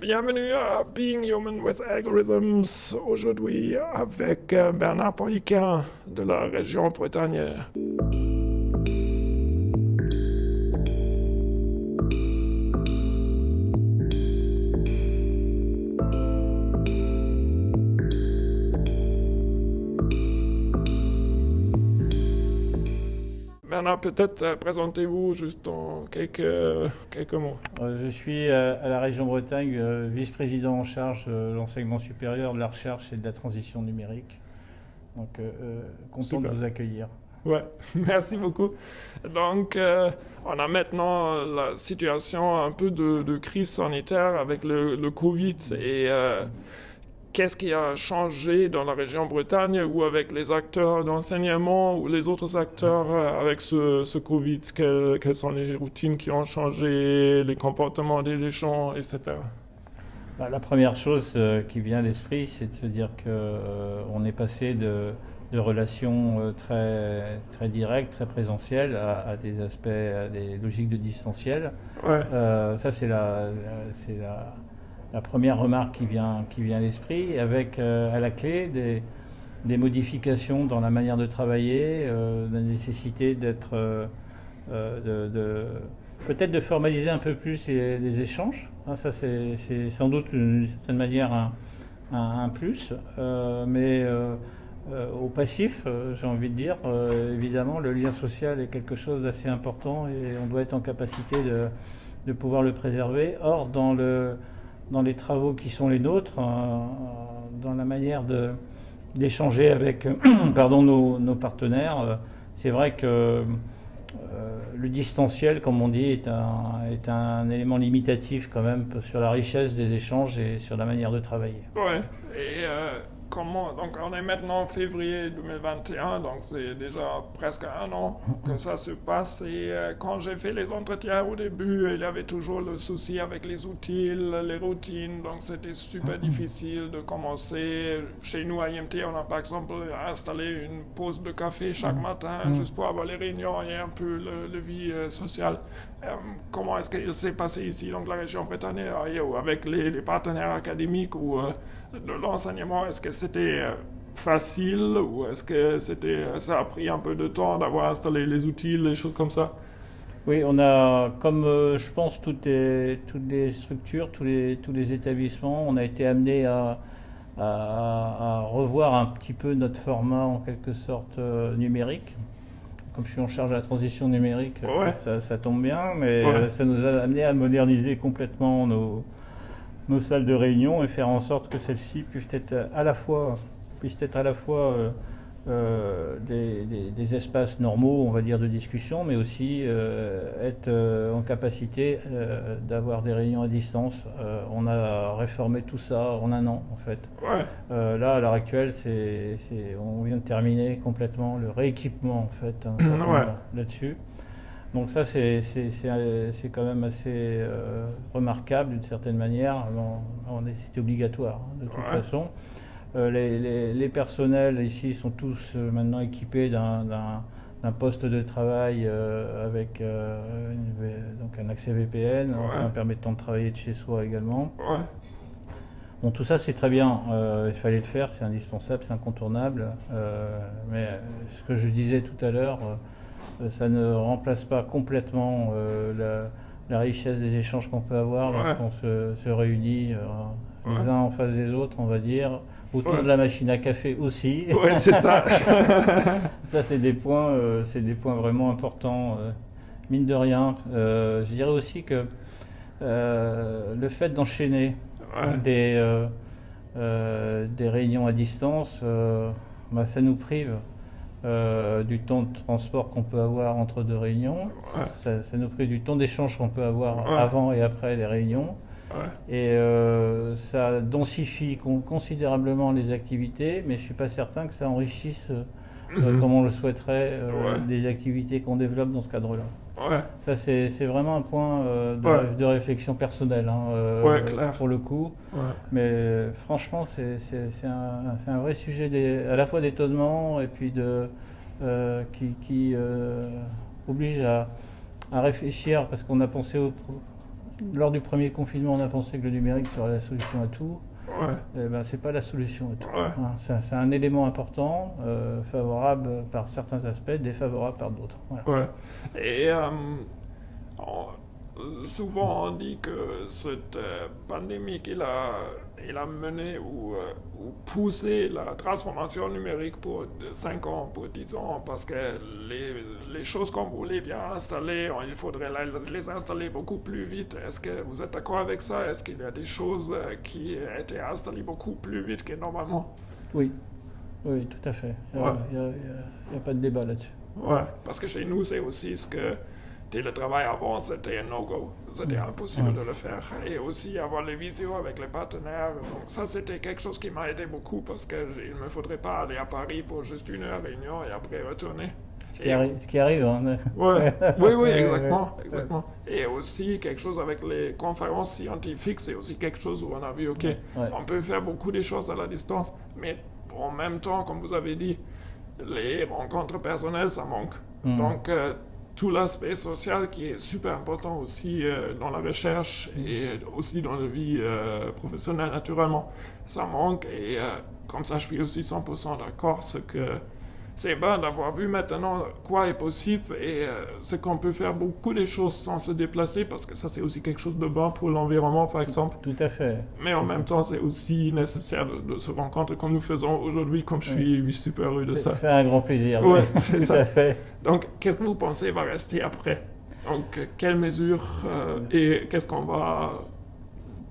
Bienvenue à Being Human with Algorithms, aujourd'hui avec Bernard Poliquin de la région Bretagne. Bernard, peut-être présentez-vous juste en quelques mots. Je suis à la région Bretagne, vice-président en charge de l'enseignement supérieur, de la recherche et de la transition numérique. Donc, content Super. de vous accueillir. Ouais, merci beaucoup. Donc, on a maintenant la situation un peu de crise sanitaire avec le Covid et qu'est-ce qui a changé dans la région Bretagne ou avec les acteurs d'enseignement ou les autres acteurs avec ce Covid? Quelles sont les routines qui ont changé, les comportements des gens, etc. La première chose qui vient à l'esprit, c'est de se dire qu'on est passé de relations très directes, très présentielles, à des aspects, à des logiques de distanciel. Ouais, Ça, c'est la première remarque qui vient à l'esprit, avec à la clé des modifications dans la manière de travailler, la nécessité peut-être de formaliser un peu plus les échanges. Ça, c'est sans doute d'une certaine manière un plus, mais au passif, j'ai envie de dire, évidemment, le lien social est quelque chose d'assez important et on doit être en capacité de pouvoir le préserver. Or, dans les travaux qui sont les nôtres, dans la manière d'échanger avec pardon, nos partenaires, c'est vrai que le distanciel, comme on dit, est un élément limitatif quand même sur la richesse des échanges et sur la manière de travailler. ouais. Et comment, donc on est maintenant en février 2021, donc c'est déjà presque un an que ça se passe. Et quand j'ai fait les entretiens au début, il y avait toujours le souci avec les outils, les routines, donc c'était super difficile de commencer. Chez nous à IMT, on a par exemple installé une pause de café chaque matin, juste pour avoir les réunions et un peu le vie sociale. Comment est-ce qu'il s'est passé ici, donc la région Bretagne, avec les partenaires académiques ou de l'enseignement? Est-ce que c'était facile ou est-ce que ça a pris un peu de temps d'avoir installé les outils, les choses comme ça? Oui, on a, comme je pense toutes les structures, tous les établissements, on a été amené à revoir un petit peu notre format en quelque sorte numérique. Comme je suis en charge de la transition numérique, Ouais, ça tombe bien, mais ouais, ça nous a amené à moderniser complètement nos salles de réunion et faire en sorte que celles-ci puissent être à la fois des espaces normaux, on va dire, de discussion, mais aussi être en capacité d'avoir des réunions à distance. On a réformé tout ça en un an, en fait. ouais, Là, à l'heure actuelle, on vient de terminer complètement le rééquipement, en fait, un certain ouais, nombre là-dessus. Donc ça, c'est quand même assez remarquable d'une certaine manière. C'était obligatoire, hein, de toute ouais, façon. Les personnels ici sont tous maintenant équipés d'un poste de travail avec donc un accès VPN, ouais, en permettant de travailler de chez soi également. ouais, Bon, tout ça c'est très bien, il fallait le faire, c'est indispensable, c'est incontournable. Mais ce que je disais tout à l'heure, ça ne remplace pas complètement la richesse des échanges qu'on peut avoir ouais, lorsqu'on se réunit les ouais, uns en face des autres, on va dire, autour ouais, de la machine à café aussi. ouais, c'est ça. Ça, c'est des points vraiment importants, mine de rien. Je dirais aussi que le fait d'enchaîner Ouais, des réunions à distance, ça nous prive du temps de transport qu'on peut avoir entre deux réunions. ouais, Ça nous prive du temps d'échange qu'on peut avoir ouais, avant et après les réunions. ouais. Et ça densifie considérablement les activités, mais je ne suis pas certain que ça enrichisse, comme on le souhaiterait, Ouais, des activités qu'on développe dans ce cadre-là. ouais, Ça, c'est vraiment un point ouais, de réflexion personnelle, hein, ouais, clair. pour le coup. Ouais, Mais franchement, c'est un vrai sujet à la fois d'étonnement et puis qui oblige à réfléchir parce qu'on a pensé lors du premier confinement, on a pensé que le numérique serait la solution à tout. Ouais, Eh ben, c'est pas la solution à tout. ouais, Hein, c'est un élément important, favorable par certains aspects, défavorable par d'autres. Voilà. ouais. Et souvent on dit que cette pandémie il a mené ou poussé la transformation numérique pour 5 ans, pour 10 ans, parce que les choses qu'on voulait bien installer, il faudrait les installer beaucoup plus vite. Est-ce que vous êtes d'accord avec ça? Est-ce qu'il y a des choses qui étaient installées beaucoup plus vite que normalement? Oui, oui, tout à fait. Il Ouais. n'y a pas de débat là-dessus. Ouais, parce que chez nous, c'est aussi ce que télétravail avant, c'était un no-go. C'était impossible de le faire. Et aussi avoir les visios avec les partenaires. Donc ça, c'était quelque chose qui m'a aidé beaucoup parce qu'il ne me faudrait pas aller à Paris pour juste 1 heure réunion et après retourner. Ce qui arrive. Hein. Ouais, oui, Ouais, exactement, ouais. exactement. Et aussi quelque chose avec les conférences scientifiques, c'est aussi quelque chose où on a vu, ok, Ouais. on peut faire beaucoup de choses à la distance, mais en même temps, comme vous avez dit, les rencontres personnelles, ça manque. Donc, tout l'aspect social qui est super important aussi dans la recherche et aussi dans la vie professionnelle, naturellement, ça manque. Et comme ça, je suis aussi 100% d'accord, c'est bien d'avoir vu maintenant quoi est possible et ce qu'on peut faire beaucoup de choses sans se déplacer, parce que ça, c'est aussi quelque chose de bon pour l'environnement, par exemple. Tout à fait. Mais en même temps, c'est aussi nécessaire de se rencontrer comme nous faisons aujourd'hui, comme je suis super heureux de ça. Ça fait un grand plaisir. Ouais, oui. c'est Tout ça. à fait. Donc, qu'est-ce que vous pensez va rester après? Donc, quelles mesures et qu'est-ce qu'on va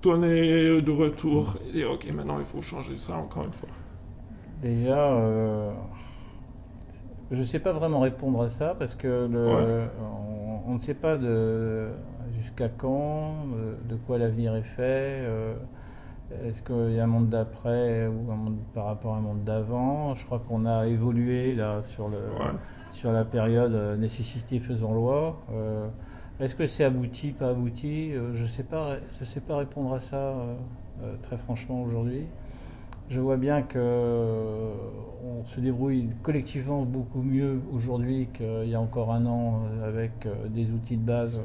donner de retour et dire, ok, maintenant il faut changer ça encore une fois. Déjà, je ne sais pas vraiment répondre à ça parce que on ne sait pas jusqu'à quand, de quoi l'avenir est fait. Est-ce qu'il y a un monde d'après ou un monde par rapport à un monde d'avant? Je crois qu'on a évolué là sur la période nécessité faisant loi. Est-ce que c'est abouti, pas abouti? Je sais pas répondre à ça très franchement aujourd'hui. Je vois bien qu'on se débrouille collectivement beaucoup mieux aujourd'hui qu'il y a encore un an avec des outils de base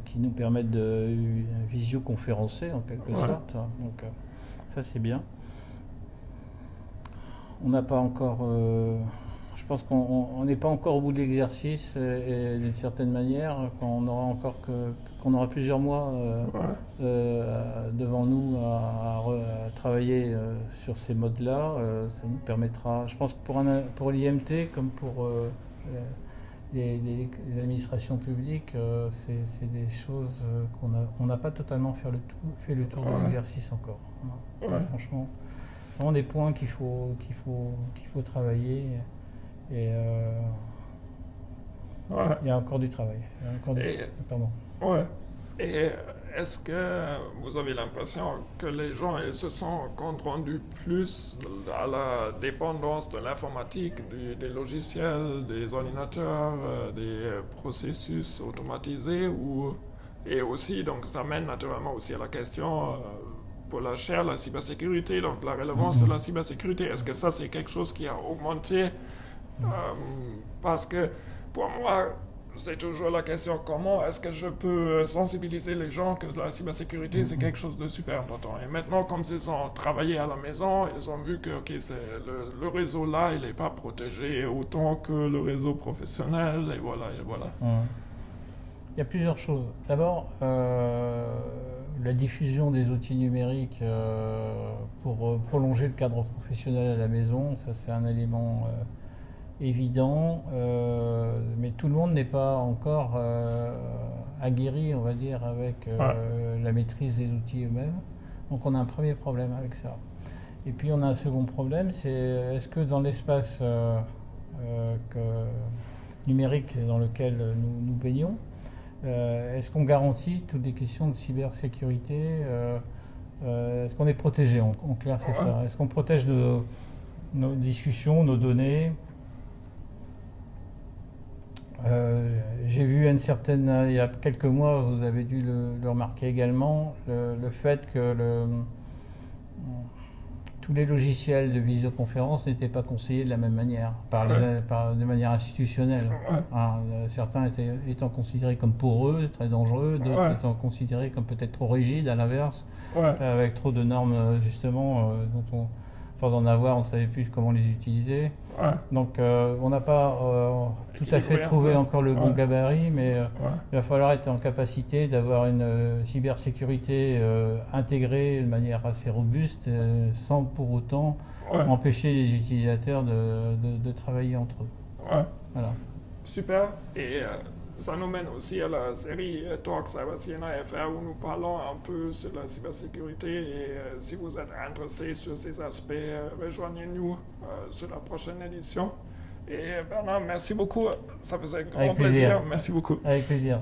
qui nous permettent de visioconférencer en quelque sorte. Donc ça c'est bien. On n'a pas encore... je pense qu'on n'est pas encore au bout de l'exercice et d'une certaine manière, qu'on aura plusieurs mois devant nous à travailler sur ces modes-là. Ça nous permettra, je pense, pour l'IMT comme pour les administrations publiques, c'est des choses qu'on n'a pas totalement fait le tour de l'exercice encore. Enfin, franchement, vraiment des points qu'il faut travailler. Et il y a encore du travail. Pardon. Ouais. Et est-ce que vous avez l'impression que les gens ils se sont compte rendu plus à la dépendance de l'informatique, des logiciels, des ordinateurs, des processus automatisés et aussi, donc ça mène naturellement aussi à la question pour la chaire, la cybersécurité, donc la relevance de la cybersécurité. Est-ce que ça c'est quelque chose qui a augmenté? Parce que pour moi, c'est toujours la question comment est-ce que je peux sensibiliser les gens que la cybersécurité c'est quelque chose de super important. Et maintenant, comme ils ont travaillé à la maison, ils ont vu que c'est le réseau là, il n'est pas protégé autant que le réseau professionnel, et voilà, et voilà. Il y a plusieurs choses. D'abord, la diffusion des outils numériques pour prolonger le cadre professionnel à la maison, ça c'est un élément évident, mais tout le monde n'est pas encore aguerri, on va dire, avec la maîtrise des outils eux-mêmes. Donc on a un premier problème avec ça. Et puis on a un second problème, c'est est-ce que dans l'espace numérique dans lequel nous baignons, est-ce qu'on garantit toutes les questions de cybersécurité? Est-ce qu'on est protégé en clair, c'est ça? Est-ce qu'on protège nos discussions, nos données? J'ai vu il y a quelques mois, vous avez dû le remarquer également, le fait que tous les logiciels de visioconférence n'étaient pas conseillés de la même manière, de manière institutionnelle. Certains étant considérés comme poreux, très dangereux, d'autres étant considérés comme peut-être trop rigides, à l'inverse, avec trop de normes justement dont force d'en avoir, on ne savait plus comment les utiliser. Donc on n'a pas tout à fait trouvé encore le bon gabarit, mais il va falloir être en capacité d'avoir une cybersécurité intégrée de manière assez robuste, sans pour autant empêcher les utilisateurs de travailler entre eux. Voilà. Super. Et ça nous mène aussi à la série Talk Cyber Siena FR où nous parlons un peu sur la cybersécurité. Et si vous êtes intéressé sur ces aspects, rejoignez-nous sur la prochaine édition. Et Bernard, merci beaucoup. Ça faisait un grand plaisir. Merci beaucoup. Avec plaisir.